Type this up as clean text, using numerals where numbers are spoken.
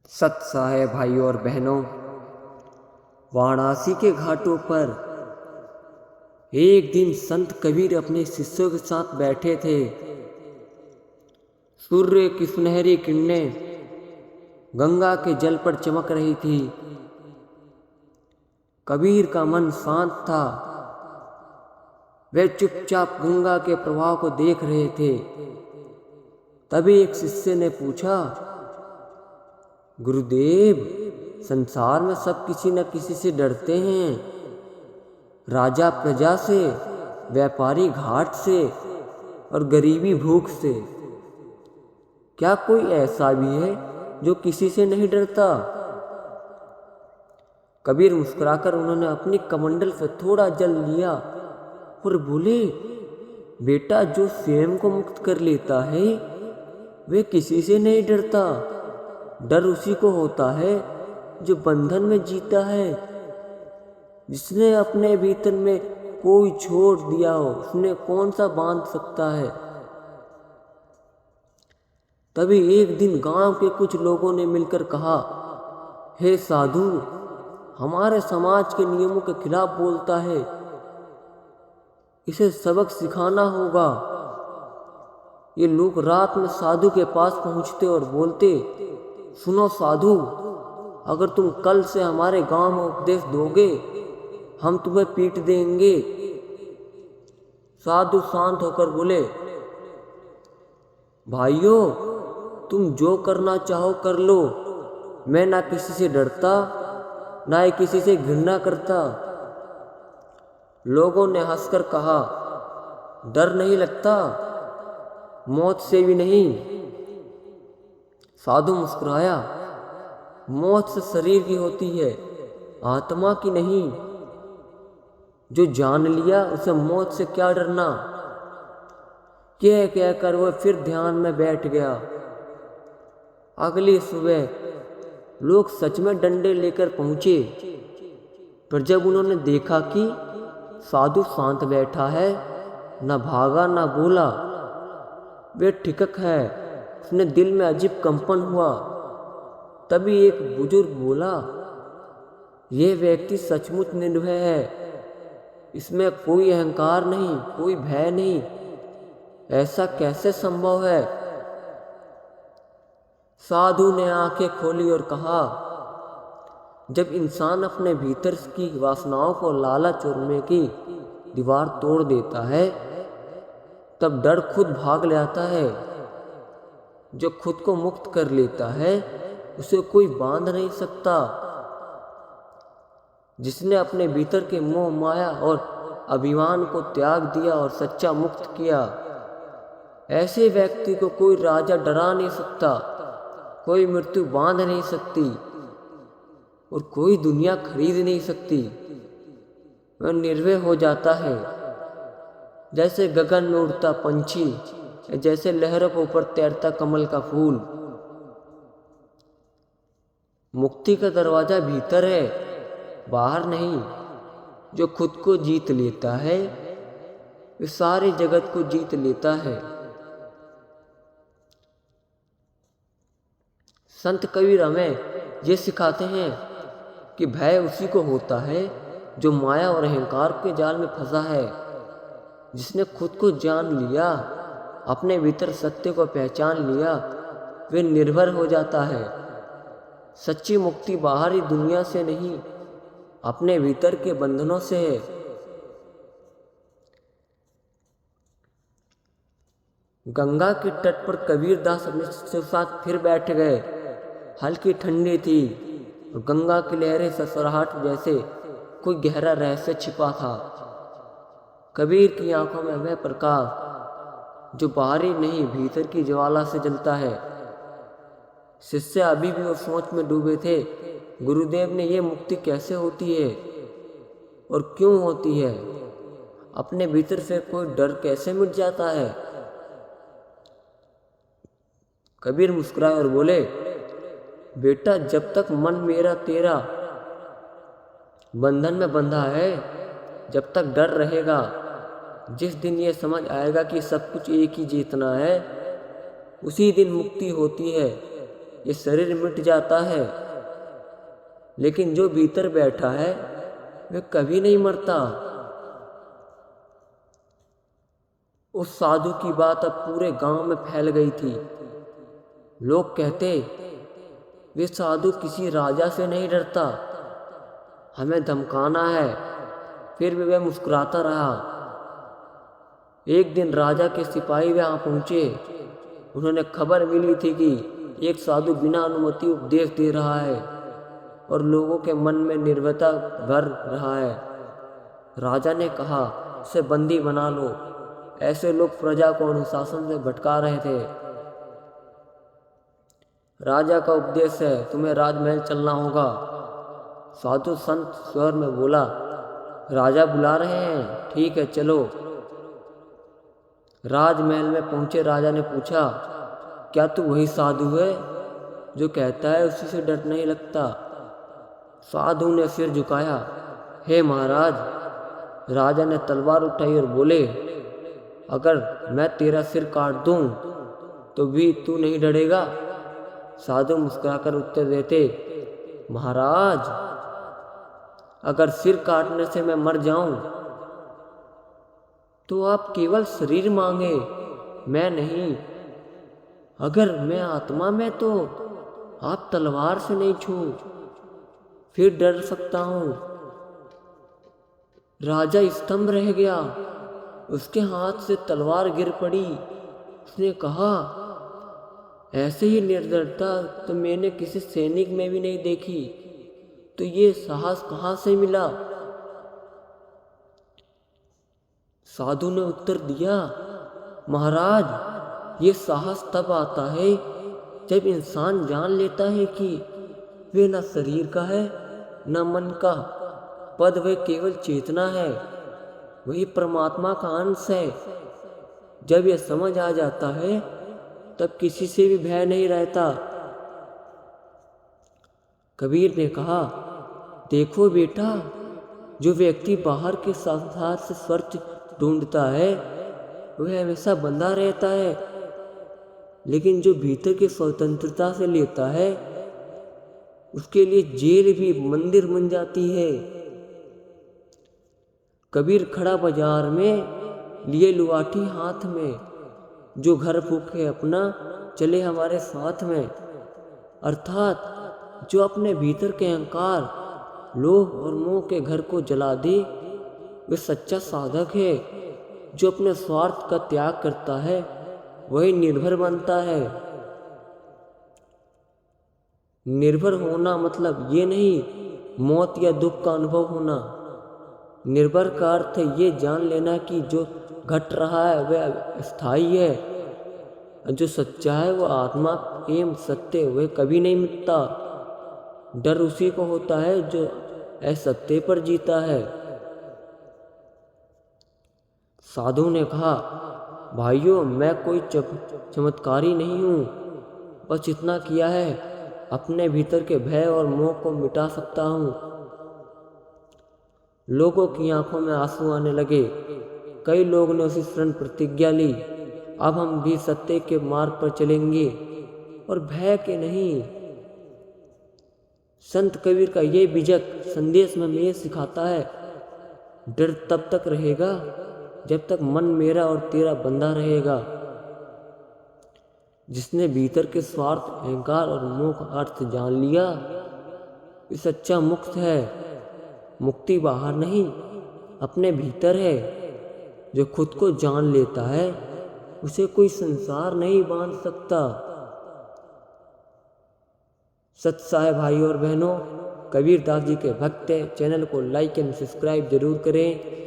सत है भाइयों और बहनों, वाराणसी के घाटों पर एक दिन संत कबीर अपने शिष्यों के साथ बैठे थे। सूर्य की सुनहरी किरणें गंगा के जल पर चमक रही थी। कबीर का मन शांत था। वे चुपचाप गंगा के प्रवाह को देख रहे थे। तभी एक शिष्य ने पूछा, गुरुदेव, संसार में सब किसी न किसी से डरते हैं। राजा प्रजा से, व्यापारी घाट से और गरीबी भूख से। क्या कोई ऐसा भी है जो किसी से नहीं डरता? कबीर मुस्कुराकर उन्होंने अपनी कमंडल से थोड़ा जल लिया और बोले, बेटा, जो स्वयं को मुक्त कर लेता है वे किसी से नहीं डरता। डर उसी को होता है जो बंधन में जीता है। जिसने अपने भीतर में कोई छोड़ दिया हो, उसने कौन सा बांध सकता है। तभी एक दिन गांव के कुछ लोगों ने मिलकर कहा, हे साधु, हमारे समाज के नियमों के खिलाफ बोलता है, इसे सबक सिखाना होगा। ये लोग रात में साधु के पास पहुंचते और बोलते, सुनो साधु, अगर तुम कल से हमारे गांव में उपदेश दोगे हम तुम्हें पीट देंगे। साधु शांत होकर बोले, भाइयों, तुम जो करना चाहो कर लो। मैं ना किसी से डरता, ना ही किसी से घृणा करता। लोगों ने हंसकर कहा, डर नहीं लगता? मौत से भी नहीं। साधु मुस्कुराया, मौत से शरीर की होती है, आत्मा की नहीं। जो जान लिया उसे मौत से क्या डरना। कह कर वह फिर ध्यान में बैठ गया। अगली सुबह लोग सच में डंडे लेकर पहुंचे, पर जब उन्होंने देखा कि साधु शांत बैठा है, न भागा न बोला, वे ठिकक है, उसने दिल में अजीब कंपन हुआ। तभी एक बुजुर्ग बोला, यह व्यक्ति सचमुच निर्भय है। इसमें कोई अहंकार नहीं, कोई भय नहीं। ऐसा कैसे संभव है? साधु ने आंखें खोली और कहा, जब इंसान अपने भीतर की वासनाओं को लालच और मैं की दीवार तोड़ देता है, तब डर खुद भाग ले आता है। जो खुद को मुक्त कर लेता है उसे कोई बांध नहीं सकता। जिसने अपने भीतर के मोह माया और अभिमान को त्याग दिया और सच्चा मुक्त किया, ऐसे व्यक्ति को कोई राजा डरा नहीं सकता, कोई मृत्यु बांध नहीं सकती और कोई दुनिया खरीद नहीं सकती। वह निर्भय हो जाता है, जैसे गगन में उड़ता पंछी, जैसे लहरों के ऊपर तैरता कमल का फूल। मुक्ति का दरवाजा भीतर है, बाहर नहीं। जो खुद को जीत लेता है वह सारे जगत को जीत लेता है। संत कबीर हमें ये सिखाते हैं कि भय उसी को होता है जो माया और अहंकार के जाल में फंसा है। जिसने खुद को जान लिया, अपने भीतर सत्य को पहचान लिया, वे निर्भर हो जाता है। सच्ची मुक्ति बाहरी दुनिया से नहीं, अपने भीतर के बंधनों से है। गंगा के तट पर कबीर दास अपने शिष्यों के साथ फिर बैठ गए। हल्की ठंडी थी और गंगा की लहरें ससराहट जैसे कोई गहरा रहस्य छिपा था। कबीर की आंखों में वह प्रकाश जो बाहरी नहीं, भीतर की ज्वाला से जलता है। शिष्य अभी भी उस सोच में डूबे थे, गुरुदेव ने ये मुक्ति कैसे होती है और क्यों होती है? अपने भीतर से कोई डर कैसे मिट जाता है? कबीर मुस्कुराए और बोले, बेटा, जब तक मन मेरा तेरा बंधन में बंधा है, जब तक डर रहेगा। जिस दिन ये समझ आएगा कि सब कुछ एक ही चेतना है, उसी दिन मुक्ति होती है। ये शरीर मिट जाता है, लेकिन जो भीतर बैठा है वह कभी नहीं मरता। उस साधु की बात अब पूरे गांव में फैल गई थी। लोग कहते, वे साधु किसी राजा से नहीं डरता, हमें धमकाना है। फिर भी वह मुस्कुराता रहा। एक दिन राजा के सिपाही वहां पहुंचे। उन्होंने खबर मिली थी कि एक साधु बिना अनुमति उपदेश दे रहा है और लोगों के मन में निर्भयता भर रहा है। राजा ने कहा, उसे बंदी बना लो। ऐसे लोग प्रजा को अनुशासन से भटका रहे थे। राजा का उपदेश है, तुम्हें राजमहल चलना होगा। साधु संत स्वर में बोला, राजा बुला रहे हैं, ठीक है चलो। राजमहल में पहुंचे राजा ने पूछा, क्या तू वही साधु है जो कहता है उसी से डर नहीं लगता? साधु ने सिर झुकाया, हे महाराज। राजा ने तलवार उठाई और बोले, अगर मैं तेरा सिर काट दूं तो भी तू नहीं डरेगा? साधु मुस्कुराकर उत्तर देते, महाराज, अगर सिर काटने से मैं मर जाऊं तो आप केवल शरीर मांगे, मैं नहीं। अगर मैं आत्मा में तो आप तलवार से नहीं छू, फिर डर सकता हूं। राजा स्तंभ रह गया। उसके हाथ से तलवार गिर पड़ी। उसने कहा, ऐसे ही निर्दयता तो मैंने किसी सैनिक में भी नहीं देखी, तो ये साहस कहां से मिला? साधु ने उत्तर दिया, महाराज, ये साहस तब आता है जब इंसान जान लेता है कि वे न शरीर का है न मन का पद, वे केवल चेतना है, वही परमात्मा का अंश है। जब यह समझ आ जाता है तब किसी से भी भय नहीं रहता। कबीर ने कहा, देखो बेटा, जो व्यक्ति बाहर के संसार से स्वर्ग ढूंढता है वह हमेशा बंधा रहता है, लेकिन जो भीतर की स्वतंत्रता से लेता है उसके लिए जेल भी मंदिर बन जाती है। कबीर खड़ा बाजार में लिए लुआठी हाथ में, जो घर फूके अपना चले हमारे साथ में, अर्थात जो अपने भीतर के अहंकार, लोभ और मोह के घर को जला दे, वे सच्चा साधक है। जो अपने स्वार्थ का त्याग करता है वही निर्भर बनता है। निर्भर होना मतलब ये नहीं मौत या दुख का अनुभव होना। निर्भर का अर्थ है ये जान लेना कि जो घट रहा है वह स्थायी है, जो सच्चा है वह आत्मा एवं सत्य वह कभी नहीं मिटता। डर उसी को होता है जो असत्य पर जीता है। साधु ने कहा, भाइयों, मैं कोई चमत्कारी नहीं हूँ, बस इतना किया है, अपने भीतर के भय और मोह को मिटा सकता हूँ। लोगों की आंखों में आंसू आने लगे। कई लोगों ने उसी क्षण प्रतिज्ञा ली, अब हम भी सत्य के मार्ग पर चलेंगे और भय के नहीं। संत कबीर का ये बीजक संदेश में ये सिखाता है, डर तब तक रहेगा जब तक मन मेरा और तेरा बंधा रहेगा। जिसने भीतर के स्वार्थ, अहंकार और मोह का अर्थ जान लिया, ये सच्चा मुक्त है। मुक्ति बाहर नहीं, अपने भीतर है। जो खुद को जान लेता है उसे कोई संसार नहीं बांध सकता। सत्साय भाई और बहनों, कबीर दास जी के भक्त हैं, चैनल को लाइक एंड सब्सक्राइब जरूर करें।